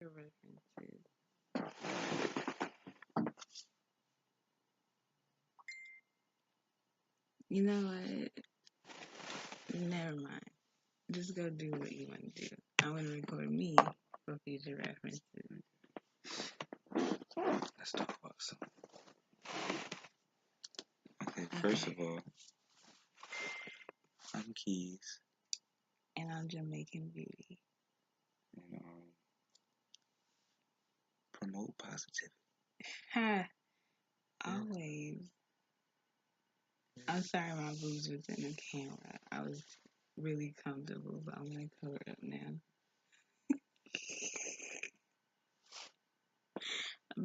Your references. You know what? Never mind. Just go do what you want to do. I want to record me for future references. Let's talk about something. Okay, first of all, I'm Keyez, And I'm Jamaican Beauty. and promote positivity. Ha! Yes. Always. I'm sorry my boobs was in the camera. I was really comfortable, but I'm going to cover it up now.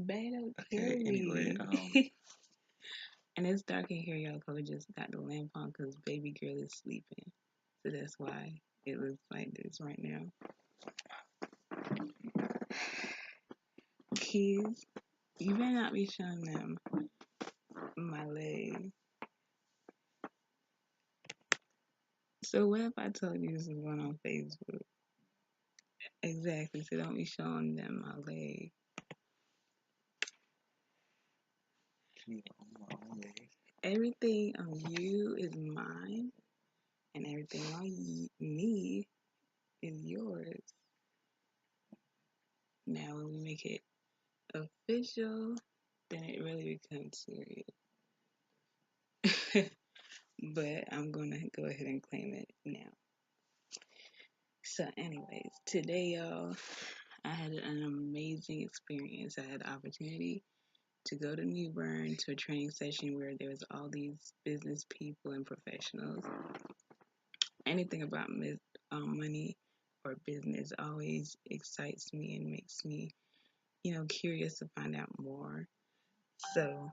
Babe, don't kill Okay, anyway, me. And it's dark in here, y'all, because we just got the lamp on because baby girl is sleeping. So that's why it looks like this right now. Kids, you better not be showing them my leg. So what if I told you this was going on Facebook? Exactly, so don't be showing them my leg. me on my own leg. Everything on you is mine, and everything on me is yours. Now, when we make it official, then it really becomes serious. But I'm going to go ahead and claim it now. So, anyways, today, y'all, I had an amazing experience. I had the opportunity to go to New Bern to a training session where there was all these business people and professionals. Anything about money or business always excites me and makes me, curious to find out more. So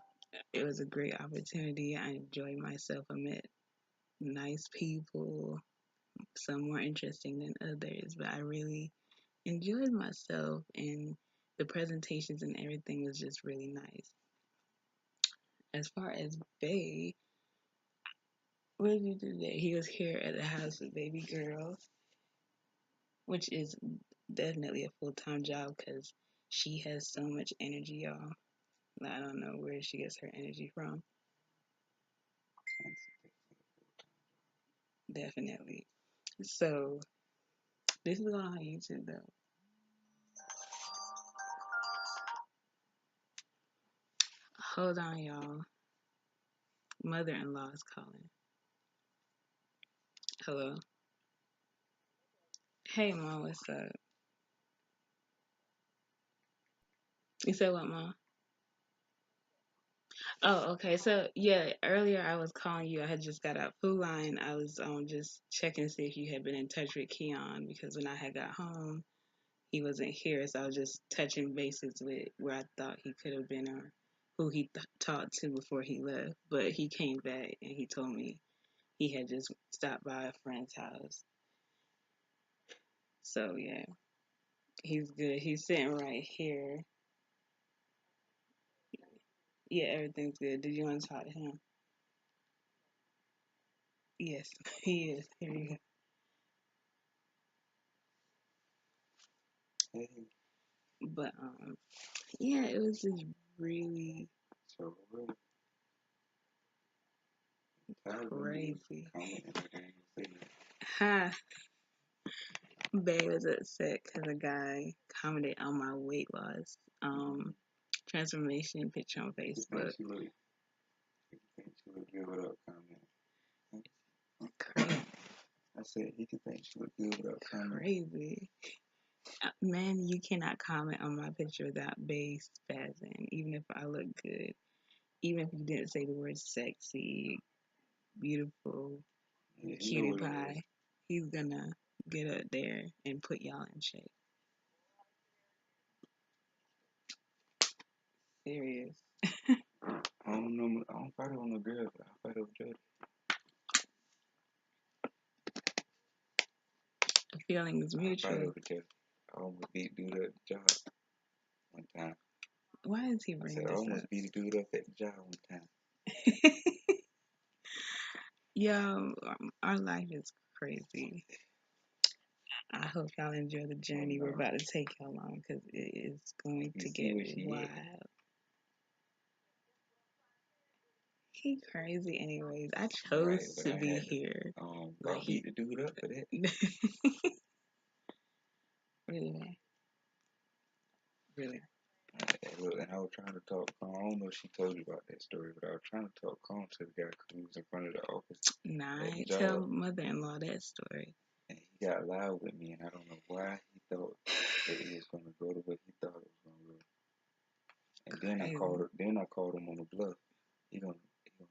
it was a great opportunity. I enjoyed myself. I met nice people, some more interesting than others, but I really enjoyed myself, and the presentations and everything was just really nice. As far as Bay, what did you do today? He was here at the house with baby girl, which is definitely a full-time job because she has so much energy, y'all. I don't know where she gets her energy from. Definitely. So this is all on YouTube though. Hold on, y'all. Mother-in-law is calling. Hello. Hey, mom. What's up? You said what, mom? Oh, okay. So yeah, earlier I was calling you. I had just got out food line. I was just checking to see if you had been in touch with Keon because when I had got home, he wasn't here. So I was just touching bases with where I thought he could have been or who he talked to before he left. But he came back and he told me he had just stopped by a friend's house. So yeah, he's good. He's sitting right here. Yeah, everything's good. Did you want to talk to him? Yes, he is. Here you go. Hey, But yeah, it was just really so what? Tired of you crazy. commenting again, saying, Ha! Bae was upset because a guy commented on my weight loss transformation picture on he Facebook. thinks you look good without commenting. Crazy, I said he can think you look good without commenting. crazy. Man, you cannot comment on my picture without Bae spazzing, even if I look good. Even if you didn't say the word sexy, beautiful, Yeah, he know cutie what it is. pie, he's gonna get up there and put y'all in shape. Serious. I don't know. I don't fight over no girls, but I fight over Jody. Feelings I fight mutual. over Jody. I almost beat dude at the job one time. Why is he I bringing said I this up? almost beat a dude up at the job one time. Yo, our life is crazy. I hope y'all enjoy the journey we're about to take y'all on because it is going to get wild. He crazy anyways. I chose to be here. Like he to do it up for that. Really? Really? Look, and I was trying to talk calm. I don't know if she told you about that story, but I was trying to talk calm to the guy who was in front of the office. Nah, I ain't tell mother-in-law that story. And he got loud with me, and I don't know why he thought that it was going to go the way he thought it was going to go. And then I called him on the bluff. He gonna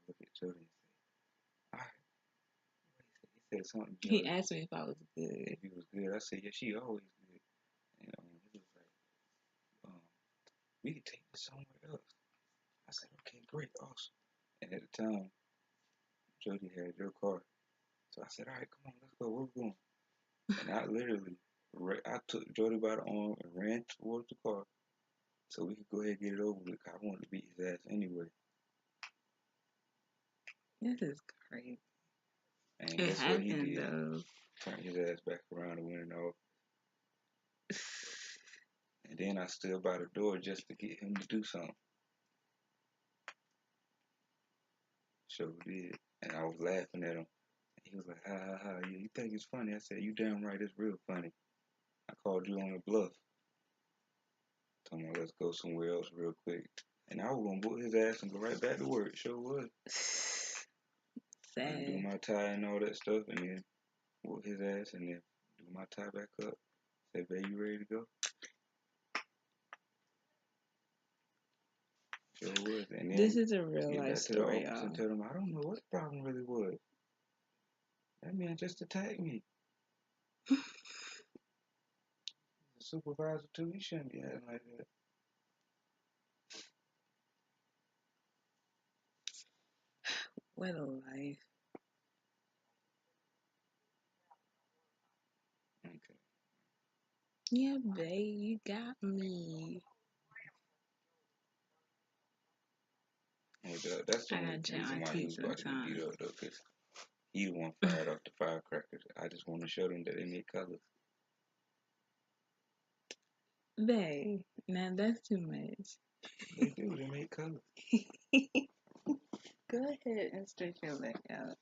look at Jody and say, all right. He said something. Jody. He asked me if I was good. If he was good, I said, yeah, she always good. And he was like, we can take this somewhere else. I said, okay, great, awesome. And at the time, Jody had your car. So I said, all right, come on, let's go. Where we going? And I literally, I took Jody by the arm and ran towards the car so we could go ahead and get it over with. I wanted to beat his ass anyway. This is crazy. And that's what he did. Though. Turned his ass back around and went off. And then I stood by the door just to get him to do something. Sure did. And I was laughing at him. And he was like, ha ha ha, yeah, you think it's funny? I said, you damn right, it's real funny. I called you on the bluff. Told him, let's go somewhere else real quick. And I was going to boot his ass and go right back to work. Sure was. Sad. And do my tie and all that stuff, and then whoop his ass, and then do my tie back up. Say, babe, you ready to go? Sure was. And then this is a real life story, y'all. And tell him, I don't know what the problem really was. That man just attacked me. The supervisor too. He shouldn't be acting like that. What a life. Okay. Yeah, babe, you got me. Hey, that's the only reason why he was about to get beat up, though, because he the one fired off the firecrackers. I just want to show them that they make colors. Babe, now that's too much. They do. They make colors. Go ahead and stretch your leg out.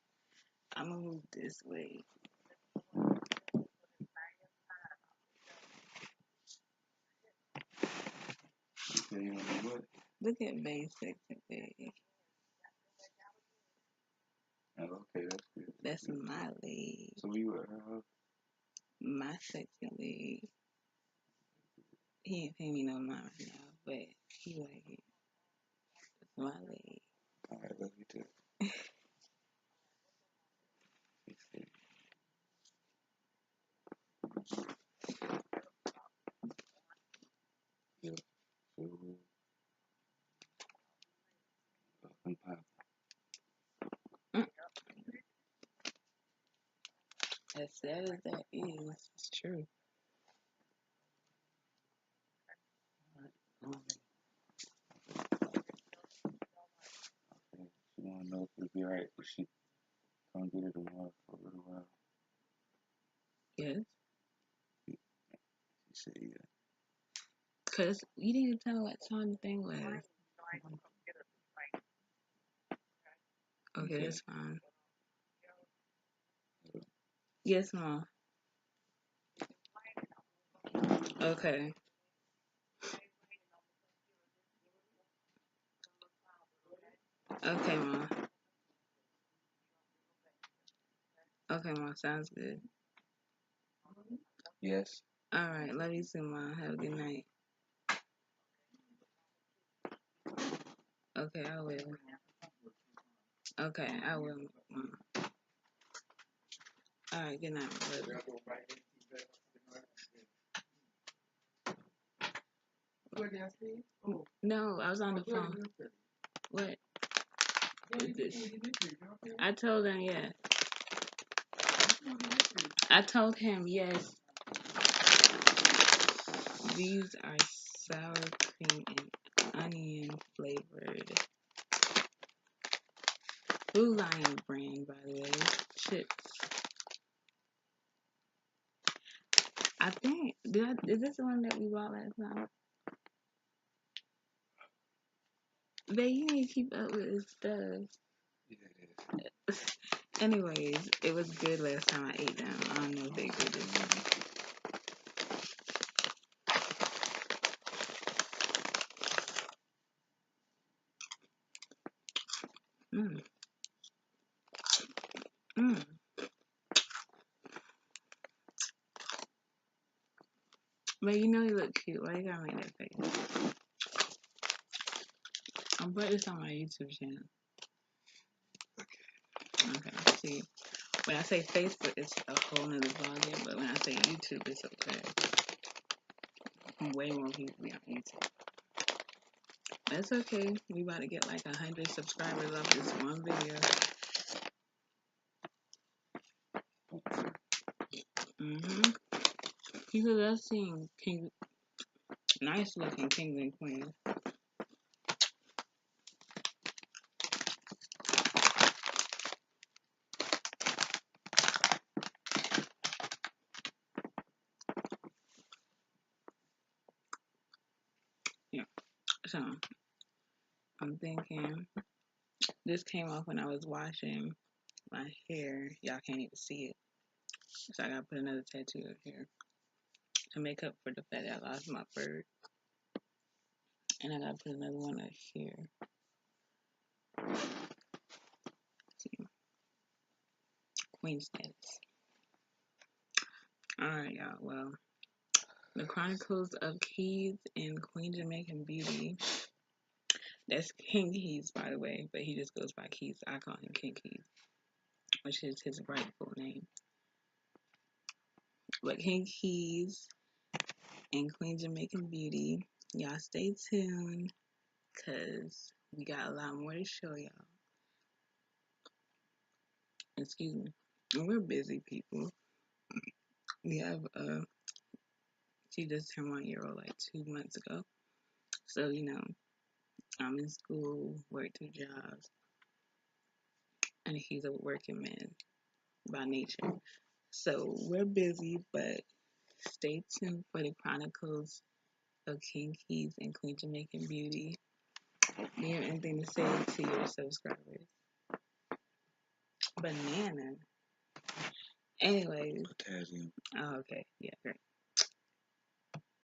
I'm going to move this way. Look at base section, baby. Oh, okay, that's good. That's my leg. So you were her house? My section leg. He ain't paying me no mind right now, but he like it. That's my leg. I love you too. Yeah. As sad as that is, it's true. She want to know if it'll be alright if she come get it tomorrow for a little while. Yes. She said, yeah. Because you didn't tell what time the thing was. Okay, that's fine. Yes, Mom. Okay. Okay, Mom. Okay, Mom. Sounds good. Yes. All right. Love you too, Mom. Have a good night. Okay, I will. Okay, I will, Mom. All right, good night, my brother. No, I was on the phone. What? Is this? I told him yes. I told him yes. These are sour cream and onion flavored. Blue Lion brand, by the way. Chips. I think is this the one that we bought last time? Babe, you need to keep up with this stuff. Yeah, it is. Anyways, it was good last time I ate them. I don't know if they good this time. Mm. Mm. But you know you look cute. Why you gotta make that face? I'll put this on my YouTube channel. Okay. See, when I say Facebook, it's a whole nother ballgame. But when I say YouTube, it's okay. Way more people be on YouTube. That's okay. We about to get like 100 subscribers off this one video. Because I've seen nice looking kings and queens. Yeah. So I'm thinking this came off when I was washing my hair. Y'all can't even see it. So I gotta put another tattoo up here to make up for the fact that I lost my bird. And I gotta put another one up here. See. Queen status. Alright, y'all. Well, The Chronicles of Keyez and Queen Jamaican Beauty. That's King Keyez, by the way, but he just goes by Keyez. I call him King Keyez, which is his rightful name. But King Keyez and Queen Jamaican Beauty, y'all stay tuned, because we got a lot more to show y'all. Excuse me. And we're busy people. We have, she just turned 1 year old like 2 months ago. So, you know, I'm in school, work 2 jobs, and he's a working man by nature. So we're busy, but stay tuned for the Chronicles of King Keyez and Queen Jamaican Beauty. Do you have anything to say to your subscribers? Banana. Anyways. Potassium. Oh, okay. Yeah, great.